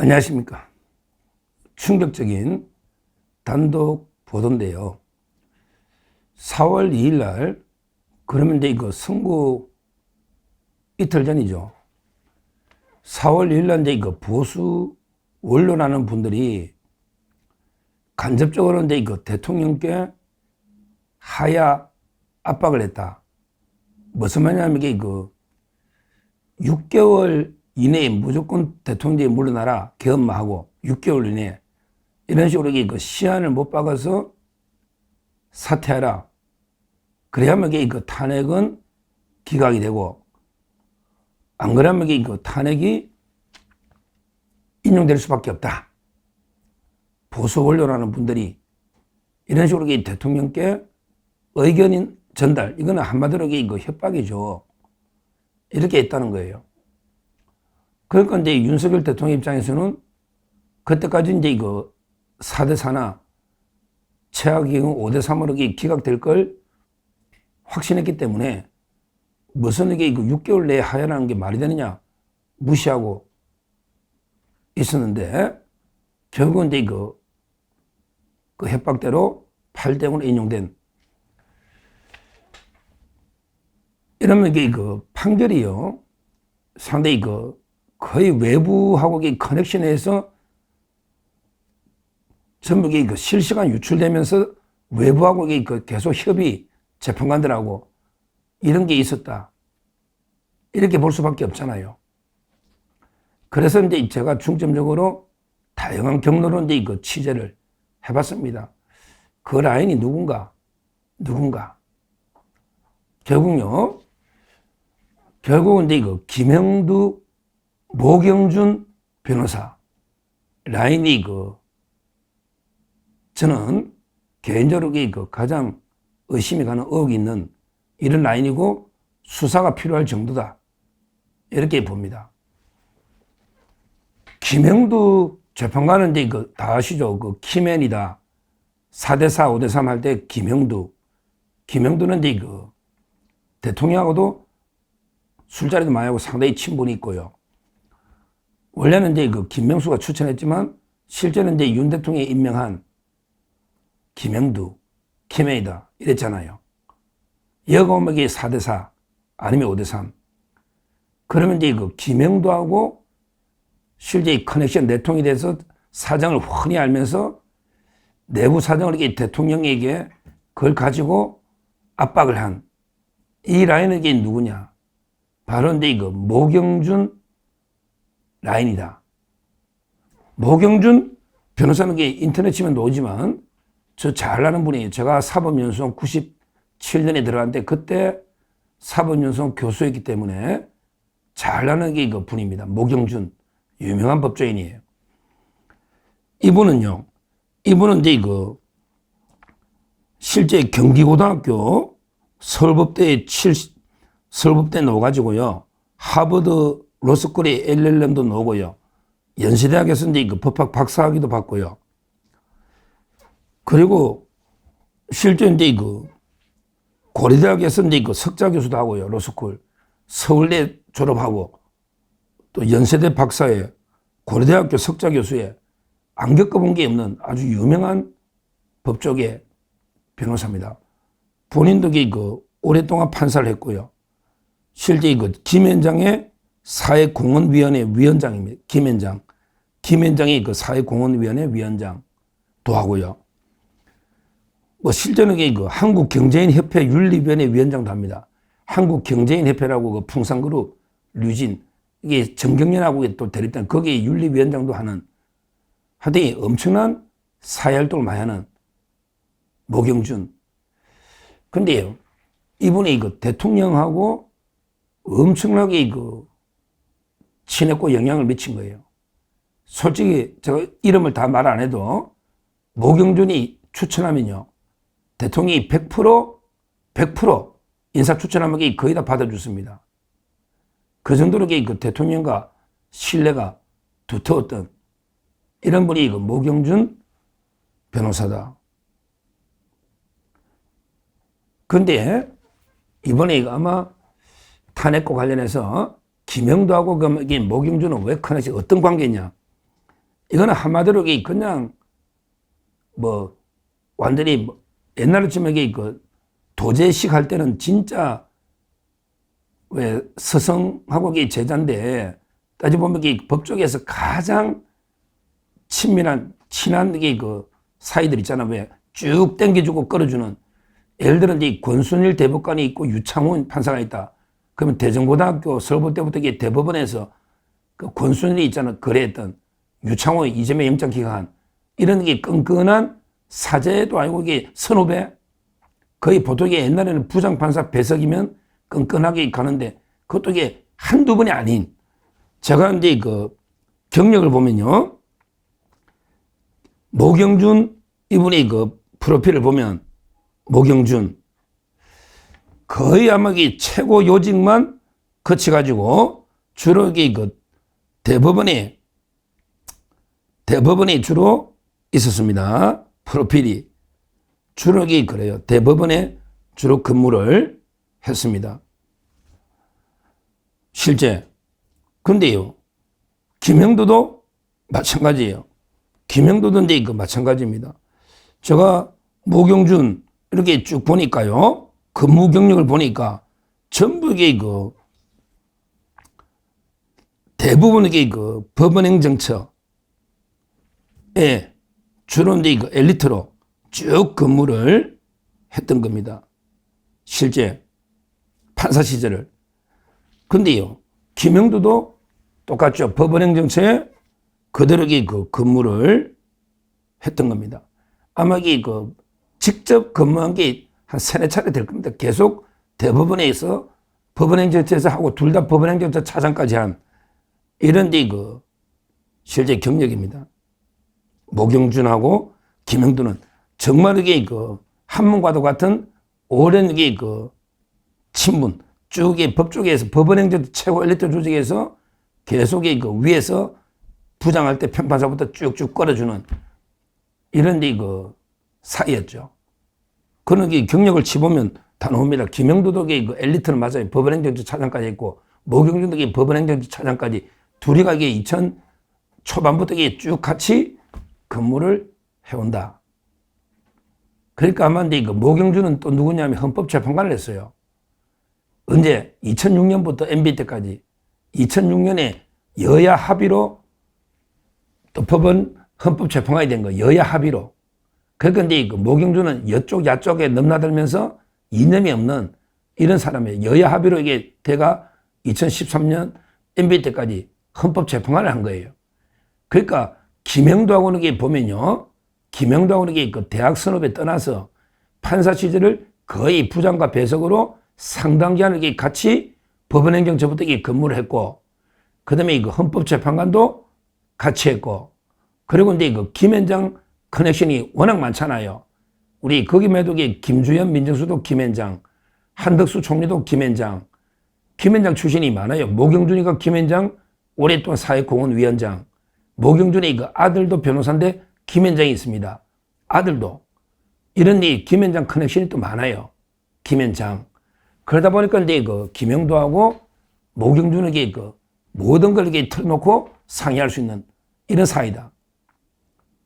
안녕하십니까. 충격적인 단독 보도인데요. 4월 2일 날, 그러면 이제 이거 선거 이틀 전이죠. 4월 2일 날 이제 이거 보수 원로라는 분들이 간접적으로 이제 이거 대통령께 하야 압박을 했다. 무슨 말이냐면 이게 그 6개월 이내에 무조건 대통령이 물러나라, 개헌만 하고 6개월 이내에 이런 식으로 그 시한을 못 박아서 사퇴하라. 그래야만 그 탄핵은 기각이 되고, 안 그러면 그 탄핵이 인용될 수밖에 없다. 보수 원로라는 분들이 이런 식으로 대통령께 의견인 전달, 이거는 한마디로 그 협박이죠. 이렇게 했다는 거예요. 그러니까 이제 윤석열 대통령 입장에서는 그때까지 이제 이거 4대4나 최악의 경우 5대3으로 기각될 걸 확신했기 때문에 무슨 이게 이거 6개월 내에 하야라는 게 말이 되느냐 무시하고 있었는데, 결국은 이제 그 협박대로 8대0으로 인용된, 이러면 이게 그 판결이요, 상당히 거의 외부하고 커넥션해서 전부 실시간 유출되면서 외부하고 계속 협의, 재판관들하고 이런 게 있었다. 이렇게 볼 수밖에 없잖아요. 그래서 이제 제가 중점적으로 다양한 경로로 이제 취재를 해봤습니다. 그 라인이 누군가. 결국은 이제 김영두, 모경준 변호사 라인이 저는 개인적으로 가장 의심이 가는 의혹이 있는 이런 라인이고 수사가 필요할 정도다. 이렇게 봅니다. 김영두 재판관은 이제 다 아시죠? 키맨이다. 4대4, 5대3 할 때 김영두는 이제 대통령하고도 술자리도 많이 하고 상당히 친분이 있고요. 원래는 이제 김명수가 추천했지만 실제는 이제 윤 대통령이 임명한 김영두, 키맨이다. 이랬잖아요. 여가 오면 이게 4대4 아니면 5대3. 그러면 이제 김영두하고 실제 커넥션 내통이 돼서 사정을 훤히 알면서 내부 사정을 이렇게 대통령에게 그걸 가지고 압박을 한 이 라인은 이게 누구냐? 바로 이제 모경준 라인이다. 모경준 변호사는 인터넷 치면 나오지만 저 잘 아는 분이에요. 제가 사법연수원 97년에 들어갔는데 그때 사법연수원 교수였기 때문에 잘 아는 게 분입니다. 모경준, 유명한 법조인이에요. 이분은 이제 실제 경기고등학교 서울법대에 서울법대 나와가지고요, 하버드 로스쿨에 LLM도 나오고요, 연세대학에서 이제 법학 박사학위도 받고요. 그리고 실제 이제 고려대학에서 이제 석자 교수도 하고요, 로스쿨. 서울대 졸업하고 또 연세대 박사에 고려대학교 석자 교수에 안 겪어본 게 없는 아주 유명한 법조계 변호사입니다. 본인도 오랫동안 판사를 했고요. 실제 김현장의 사회공헌위원회 위원장입니다. 김현장이 사회공헌위원회 위원장도 하고요. 실제는 한국경제인협회 윤리위원회 위원장도 합니다. 한국경제인협회라고 풍산그룹, 류진, 이게 정경련하고 또 대립된 거기에 윤리위원장도 하는, 하여튼 엄청난 사회활동을 많이 하는 모경준. 근데요, 이분이 대통령하고 엄청나게 친했고 영향을 미친 거예요. 솔직히 제가 이름을 다 말 안 해도 모경준이 추천하면요, 대통령이 100% 인사 추천하면 거의 다 받아줬습니다. 그 정도로 대통령과 신뢰가 두터웠던 이런 분이 모경준 변호사다. 근데 이번에 아마 탄핵과 관련해서 김영두하고 모경준은 왜 커넥션, 어떤 관계냐? 이거는 한마디로 그냥 뭐 완전히 뭐 옛날쯤에 그 도제식 할 때는 진짜 왜 서성하고 제자인데 따져보면 법조계에서 가장 친한 그 사이들 있잖아. 왜 쭉 땡겨주고 끌어주는. 예를 들어 이제 권순일 대법관이 있고 유창훈 판사가 있다. 그러면 대전고등학교 서울고 때부터 대법원에서 그 권순일이 있잖아. 거래했던 유창훈 이재명 영장 기각한 이런 게 끈끈한 사제도 아니고 이게 선후배. 거의 보통 옛날에는 부장판사 배석이면 끈끈하게 가는데 그것도 이게 한두 번이 아닌. 제가 이제 그 경력을 보면요. 모경준 이분이 그 프로필을 보면 모경준 거의 아마 이 최고 요직만 거쳐가지고 주로 그 대법원에 주로 있었습니다. 프로필이 주로 그래요. 대법원에 주로 근무를 했습니다. 실제 근데요 김형도도 마찬가지예요. 김형도도 이제 그 마찬가지입니다. 제가 모경준 이렇게 쭉 보니까요. 근무 경력을 보니까 전부 이게 그 대부분 이게 그 법원행정처에 주로 이제 그 엘리트로 쭉 근무를 했던 겁니다. 실제 판사 시절을. 근데요, 김형도도 똑같죠. 법원행정처에 그대로 그 근무를 했던 겁니다. 아마 그 직접 근무한 게 한 3-4차례 될 겁니다. 계속 대법원에서 법원행정처에서 하고 둘 다 법원행정처 차장까지 한 이런 그 실제 경력입니다. 모경준하고 김형도는 정말 이게 그 한문과도 같은 오랜 이게 그 친분 쭉 법조계에서 법원행정처 최고 엘리트 조직에서 계속 그 위에서 부장할 때 평판사부터 쭉쭉 끌어주는 이런 그 사이였죠. 그런 경력을 치보면 다 나옵니다. 김형도도 그 엘리트는 맞아요. 법원행정처 차장까지 있고 모경준도 법원행정처 차장까지 둘이가 2000 초반부터 쭉 같이 근무를 해온다. 그러니까 아마 그 모경준은 또 누구냐면 헌법재판관을 했어요. 언제? 2006년부터 MB 때까지 2006년에 여야 합의로 또 법원 헌법재판관이 된 거예요. 여야 합의로. 그러니까 이제 그 모경준은 여쪽 야쪽에 넘나들면서 이념이 없는 이런 사람이에요. 여야 합의로 이게 대가 2013년 MB 때까지 헌법재판관을 한 거예요. 그러니까 김형도하고는 이게 보면요. 김형도하고는 이게 그 대학 선후배 떠나서 판사 시절을 거의 부장과 배석으로 상당 기간을 이게 같이 법원행정처부터 이게 근무를 했고, 그 다음에 그 헌법재판관도 같이 했고, 그리고 이제 그 김현장 커넥션이 워낙 많잖아요. 우리 거기 매독에 김주현 민정수도 김현장, 한덕수 총리도 김현장, 김현장 출신이 많아요. 모경준이가 김현장 오랫동안 사회공헌위원장, 모경준의 그 아들도 변호사인데 김현장이 있습니다. 아들도. 이런 이 김현장 커넥션이 또 많아요. 김현장. 그러다 보니까 이제 그 김형도하고 모경준에게 그 모든 걸 이렇게 틀어놓고 상의할 수 있는 이런 사이다.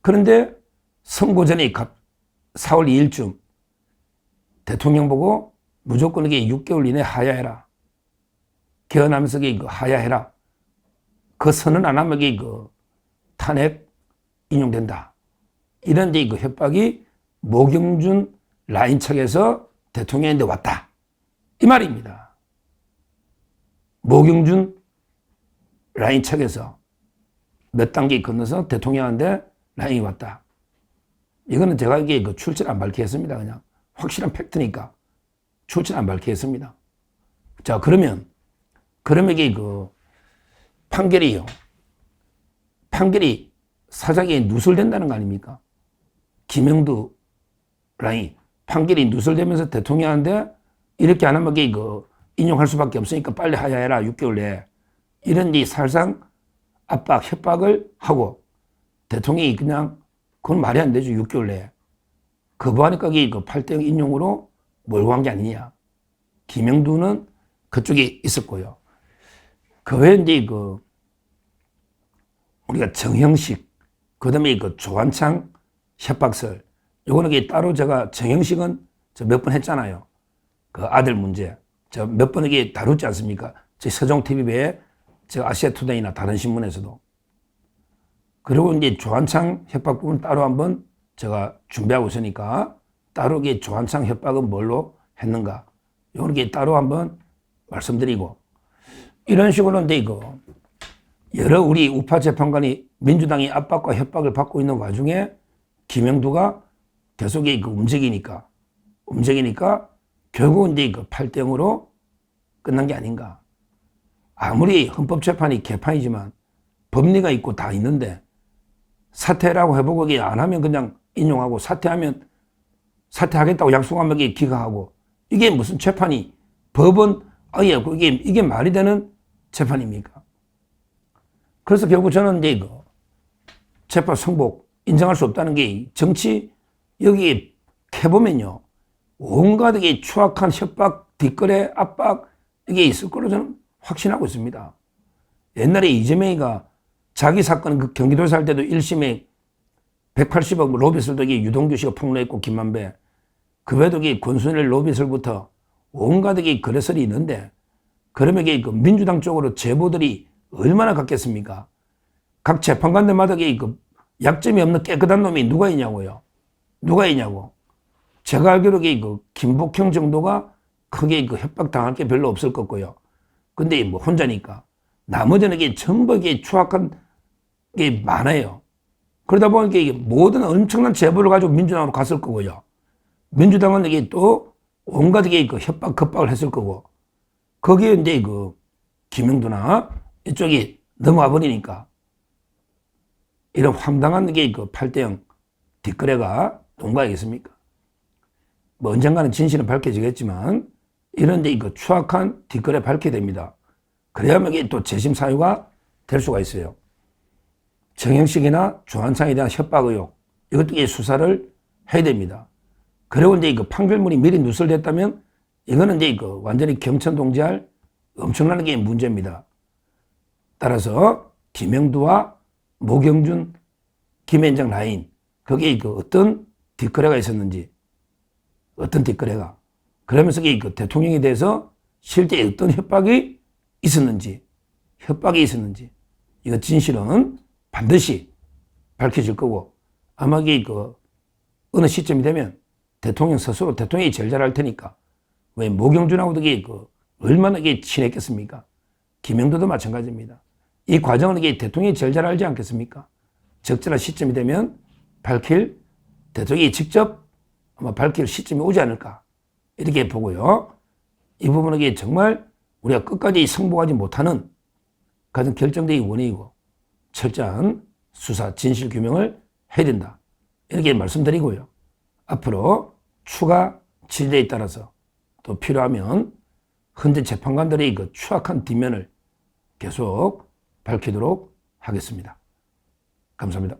그런데 선거 전에 4월 2일쯤 대통령 보고 무조건 이게 6개월 이내 하야해라. 개헌하면서 이게 하야해라. 그 선언 안 하면 이게 그 탄핵 인용된다. 이런 이제 그 협박이 모경준 라인 측에서 대통령한테 왔다. 이 말입니다. 모경준 라인 측에서 몇 단계 건너서 대통령한테 라인이 왔다. 이거는 제가 이게 그 출처를 안 밝히겠습니다. 그냥 확실한 팩트니까 출처를 안 밝히겠습니다. 자, 그러면 이게 그 판결이 사장이 누설된다는 거 아닙니까? 김형도 라인 판결이 누설되면서 대통령한테 이렇게 안 하면 이게 그 인용할 수밖에 없으니까 빨리 하야해라 6개월 내에 이런 이 사실상 압박 협박을 하고 대통령이 그냥 그건 말이 안 되죠. 6개월 내에 거부하니까 이게 그 8대0 인용으로 몰고 간 게 아니냐. 김형두는 그쪽에 있었고요. 그 외에 이제 그 우리가 정형식 그 다음에 그 조한창 협박설. 요거는 따로 제가 정영식은 저 몇 번 했잖아요. 그 아들 문제. 저 몇 번 이게 다뤘지 않습니까? 저 서종TV 외에 저 아시아투데이나 다른 신문에서도. 그리고 이제 조한창 협박 부분 따로 한번 제가 준비하고 있으니까 따로 이게 조한창 협박은 뭘로 했는가. 요렇게 따로 한번 말씀드리고. 이런 식으로 이제 이거 여러 우리 우파 재판관이 민주당이 압박과 협박을 받고 있는 와중에 김영두가 계속 움직이니까 결국은 이제 그 8대0으로 끝난 게 아닌가. 아무리 헌법재판이 개판이지만 법리가 있고 다 있는데 사퇴라고 해보고 안 하면 그냥 인용하고 사퇴하면 사퇴하겠다고 약속하면 기각하고 이게 무슨 재판이 법은 이게 말이 되는 재판입니까? 그래서 결국 저는 이제 이거 재판 승복 인정할 수 없다는 게 정치 여기 해보면요 온갖 게 추악한 협박, 뒷거래, 압박 이게 있을 거로 저는 확신하고 있습니다. 옛날에 이재명이가 자기 사건 그 경기도에서 할 때도 1심에 180억 로비설도 유동규 씨가 폭로했고 김만배 그 외에도 권순일 로비설부터 온갖 거래설이 있는데 그러면 그 민주당 쪽으로 제보들이 얼마나 갔겠습니까? 각 재판관들마다 그 약점이 없는 깨끗한 놈이 누가 있냐고요. 누가 있냐고. 제가 알기로 그 김복형 정도가 크게 협박당할 게 별로 없을 거고요. 근데 뭐 혼자니까. 나머지는 전부 추악한 게 많아요. 그러다 보니까 모든 엄청난 제보를 가지고 민주당으로 갔을 거고요. 민주당은 또 온갖 협박, 겁박을 했을 거고. 거기에 이제 김영두나 이쪽이 넘어와 버리니까 이런 황당한 8대0 뒷거래가 통과하겠습니까? 뭐 언젠가는 진실은 밝혀지겠지만 이런 추악한 뒷거래 밝혀야 됩니다. 그래야만 또 재심 사유가 될 수가 있어요. 정영식이나 조한창에 대한 협박 의혹 이것도 수사를 해야 됩니다. 그리고 이제 판결문이 미리 누설됐다면 이거는 이제 완전히 경천동지할 엄청난 게 문제입니다. 따라서 김영두와 모경준, 김앤장 라인 거기에 어떤 뒷거래가 있었는지 어떤 뒷거래가 그러면서 대통령에 대해서 실제 어떤 협박이 있었는지 이거 진실은 반드시 밝혀질 거고 아마 어느 시점이 되면 대통령 스스로 대통령이 제일 잘할 테니까 왜 모경준하고도 얼마나 친했겠습니까? 김영두도 마찬가지입니다. 이 과정은 대통령이 제일 잘 알지 않겠습니까? 적절한 시점이 되면 대통령이 직접 아마 밝힐 시점이 오지 않을까 이렇게 보고요. 이 부분은 정말 우리가 끝까지 승복하지 못하는 가장 결정적인 원인이고 철저한 수사 진실 규명을 해야 된다 이렇게 말씀드리고요. 앞으로 추가 진실에 따라서 또 필요하면 현재 재판관들의 추악한 뒷면을 계속 밝히도록 하겠습니다. 감사합니다.